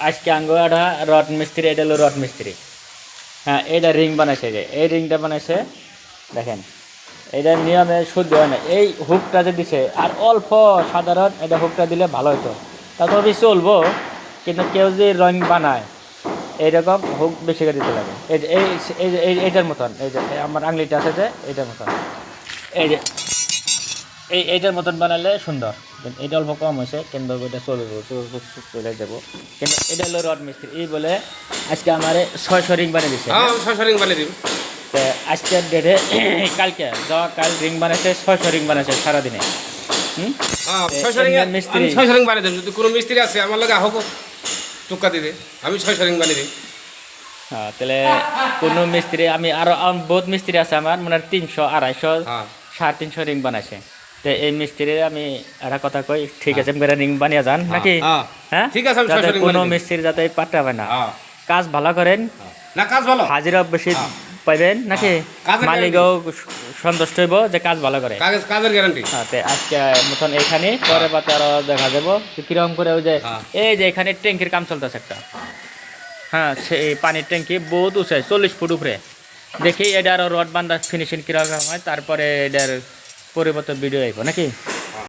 আজকে আঙ্গো একটা রড মিস্ত্রি, এটা হলো রড মিস্ত্রি। হ্যাঁ, এটা রিং বানাইছে, যে এই রিংটা বানাইছে দেখেন, এটা নিয়মে শুদ্ধ হয় না। এই হুকটা যে দিছে আর অল্প সাধারণ এটা হুকটা দিলে ভালো হতো, তা তবে চলবো, কিন্তু কেউ যদি রং বানায় এইরকম হুক বেশি করে দিতে লাগে। এই যে এইটার মতন, এই যে আমার আঙলিটা আছে যে এইটার মতন, এই যে এইটার মতন বানালে সুন্দর। কিন্তু এটা অল্প কম হয়েছে, কিন্তু এটা চলে যাবো। কিন্তু এটা হলো রড মিস্ত্রি, এই বলে আজকে আমার 600 রিং বানিয়ে দিচ্ছে। হ্যাঁ 600 রিং বানিয়ে দিব। তো আজকের ডেটে কালকে কাল রিং বানাইছে 600 রিং বানাইছে সারাদিনে। হুম, হ্যাঁ 600 রিং মিস্ত্রি। আমি 600 রিং বানিয়ে দেব। যদি কোনো মিস্ত্রি আছে আমার লাগে হোক টুকা দিবে, আমি 600 রিং বানিয়ে দিই। হ্যাঁ, তাহলে কোনো মিস্ত্রি আমি আরো বহুত মিস্ত্রি আছে আমার, মানে 300 250 হ্যাঁ 350 রিং বানাইছে। তো এই মিস্ত্রি আমি একটা কথা কই, ঠিক আছে মেরা রিং বানিয়ে যান নাকি? হ্যাঁ হ্যাঁ, ঠিক আছে, আমি যাতে 600 রিং কোনো বানিয়ে দিই। মিস্ত্রি যাতে পাত্তা পায় না, হ্যাঁ কাজ ভালো করেন, না কাজ ভালো, হাজিরা বেশি হ্যাঁ। পাইবেন নাকি? কাজের মালিকও সন্তুষ্ট হইব যে কাজ ভালো করে। কাজের গ্যারান্টি। হ্যাঁ, তো আজকে মতন এখানে, পরে বাতে আরো দেখা যাবো কিরকম করে। ওই যে হ্যাঁ। এই যে এখানে ট্যাঙ্কির কাম চলতেছে একটা, হ্যাঁ সেই পানির ট্যাঙ্কি বহুত উঁচাই 40 ফুট উপরে। দেখি এটা আরো রড বান্ধা ফিনিশিং কিরকম হয়, তারপরে এটার পরিবর্তন ভিডিও আইব নাকি।